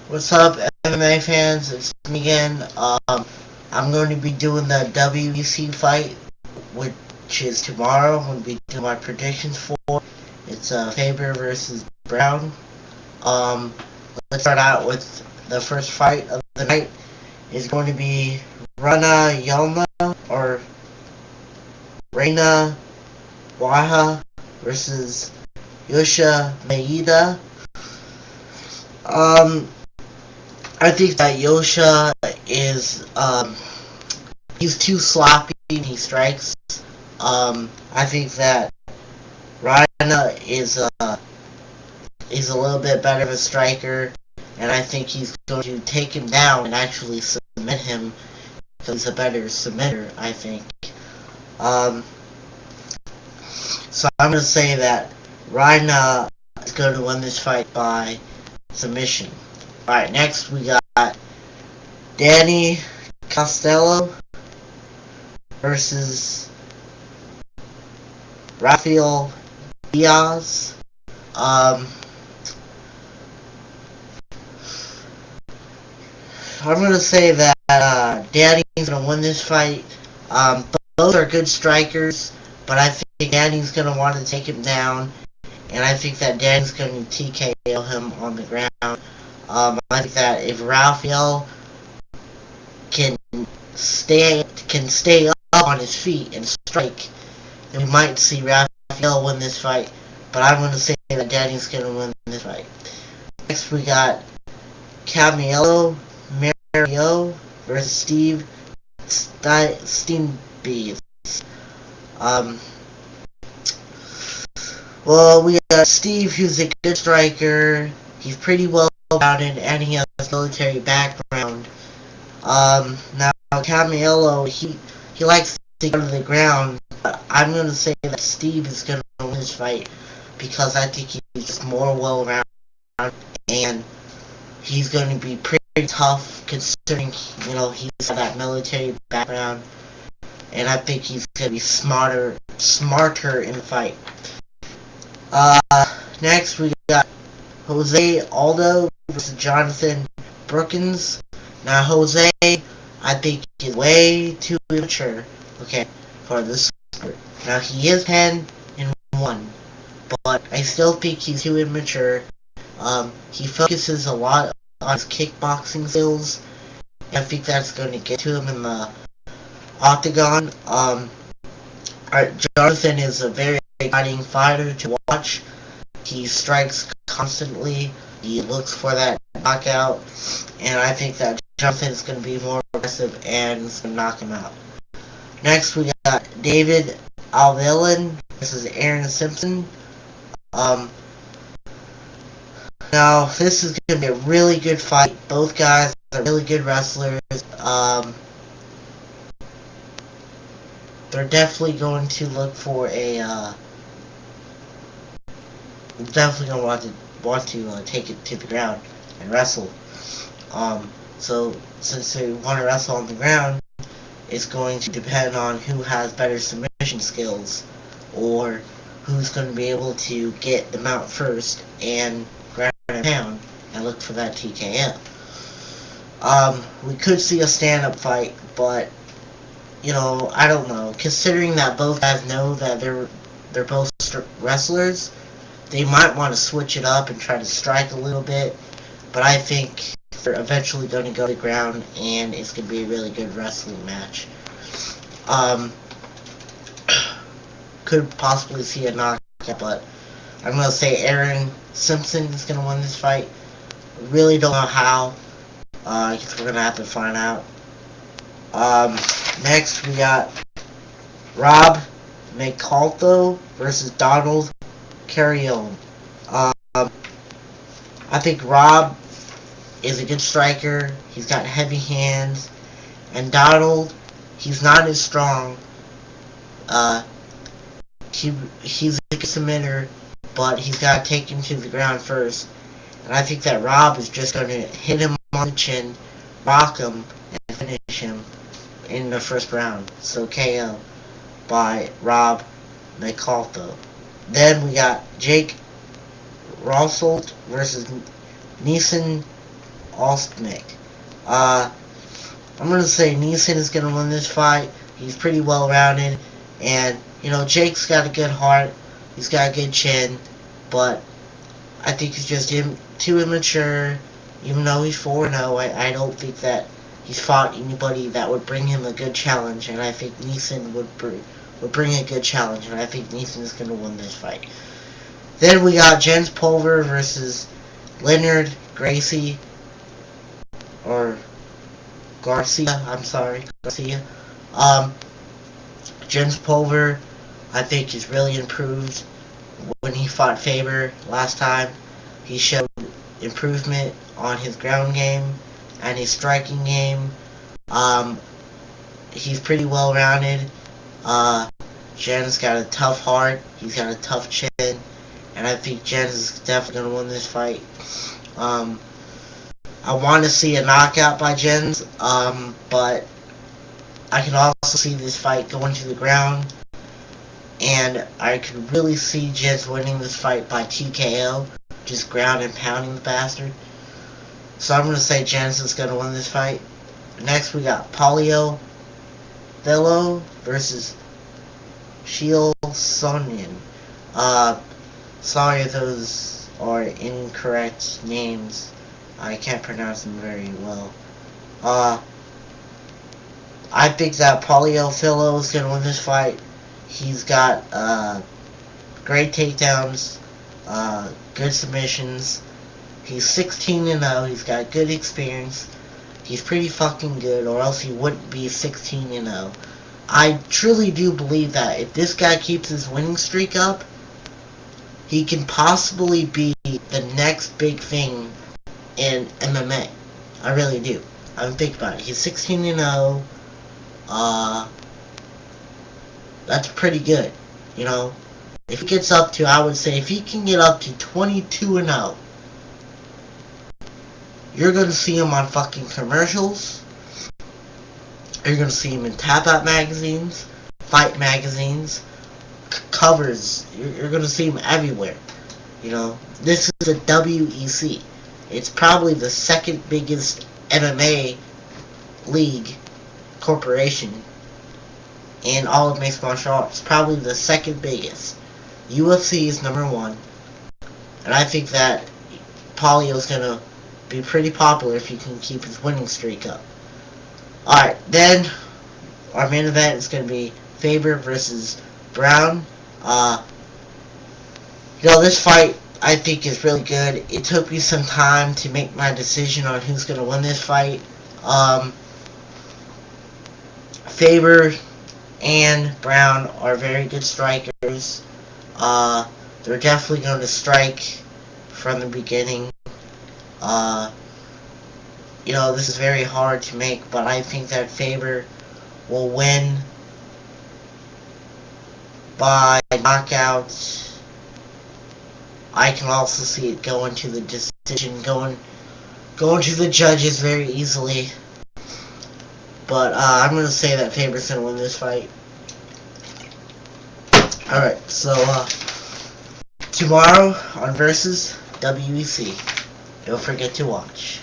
What's up, MMA fans? It's me again. I'm going to be doing the WEC fight, which is tomorrow. I'm going to be doing my predictions for. It's Faber versus Brown. Um, let's start out with the first fight of the night. Is going to be Rana Yalma or Reina Waha versus Yosha Maeda. I think that Yosha is, he's too sloppy when he strikes. I think that Rana is a little bit better of a striker, and I think he's going to take him down and actually submit him, because he's a better submitter, I think. So I'm going to say that Rana is going to win this fight by submission. Alright, next we got Danny Costello versus Rafael Diaz. I'm going to say that Danny's going to win this fight. Both are good strikers, but I think Danny's going to want to take him down, and I think that Danny's going to TKO him on the ground. I think that if Rafael can stay up on his feet and strike, then we might see Rafael win this fight. But I'm going to say that Danny's going to win this fight. Next we got Camilo Mario versus Steve Steenbees. Well, we got Steve, who's a good striker. He's pretty well rounded, and he has a military background. Now Camilo, he likes to go to the ground, but I'm going to say that Steve is going to win this fight because I think he's just more well rounded, and he's going to be pretty tough considering, he's got that military background, and I think he's going to be smarter in the fight. Next we got Jose Aldo versus Jonathan Brookins. Now Jose, I think is way too immature, for this sport. Now he is 10-1, but I still think he's too immature. He focuses a lot on his kickboxing skills, and I think that's going to get to him in the octagon. Jonathan is a very exciting fighter to watch. He strikes constantly. He looks for that knockout, and I think that Jonathan's going to be more aggressive and is going to knock him out. Next, we got David Alvelin versus Aaron Simpson. Now, this is going to be a really good fight. Both guys are really good wrestlers. They're definitely going to look for a, definitely going to want to take it to the ground and wrestle. So since they want to wrestle on the ground, it's going to depend on who has better submission skills, or who's going to be able to get them out first and ground and pound and look for that TKO. We could see a stand-up fight, but I don't know. Considering that both guys know that they're both wrestlers, they might want to switch it up and try to strike a little bit, but I think they're eventually going to go to the ground, and it's going to be a really good wrestling match. Could possibly see a knockout, but I'm going to say Aaron Simpson is going to win this fight. Really don't know how. I guess we're going to have to find out. Next we got Rob McCaltho versus Donald Carrion. I think Rob is a good striker. He's got heavy hands, and Donald, he's not as strong. He's a good submitter, but he's got to take him to the ground first. And I think that Rob is just going to hit him on the chin, rock him, and finish him in the first round. So KO by Rob McCaltho. Then we got Jake Rossold versus Neeson Alsnick. I'm gonna say Neeson is gonna win this fight. He's pretty well rounded, and you know Jake's got a good heart. He's got a good chin, but I think he's just too immature. Even though he's 4-0, I don't think that he's fought anybody that would bring him a good challenge, and I think Neeson would bring a good challenge, and I think Neeson is going to win this fight. Then we got Jens Pulver versus Leonard Gracie, or Garcia, I'm sorry, Garcia. Jens Pulver, I think, is really improved. When he fought Faber last time, he showed improvement on his ground game and his striking game. He's pretty well rounded. Jen's got a tough heart. He's got a tough chin, and I think Jen is definitely gonna win this fight. I want to see a knockout by Jens, but I can also see this fight going to the ground, and I could really see Jens winning this fight by TKO, just ground and pounding the bastard. So I'm going to say Jens is going to win this fight. Next we got Paulo Filho versus Shiel Sonnen. Sorry if those are incorrect names. I can't pronounce them very well. I think that Paulo Filho is going to win this fight. He's got great takedowns, good submissions. He's 16-0. He's got good experience. He's pretty fucking good, or else he wouldn't be 16-0. I truly do believe that if this guy keeps his winning streak up, he can possibly be the next big thing in MMA. I really do. I mean, think about it. He's 16-0. That's pretty good, you know. If he gets up to, I would say, if he can get up to 22-0, you're gonna see him on fucking commercials. You're gonna see him in tap-out magazines, fight magazines, covers. You're gonna see him everywhere. You know, this is a WEC. It's probably the second biggest MMA league corporation in all of mixed martial arts. Probably the second biggest. UFC is number one, and I think that Paulo is gonna be pretty popular if he can keep his winning streak up. Alright, then our main event is going to be Faber versus Brown. You know, this fight I think is really good. It took me some time to make my decision on who's going to win this fight. Faber and Brown are very good strikers. They're definitely going to strike from the beginning. You know, this is very hard to make, but I think that Faber will win by knockout. I can also see it going to the decision, going to the judges very easily. But I'm going to say that Faber's going to win this fight. Alright, so tomorrow on Versus WEC. Don't forget to watch.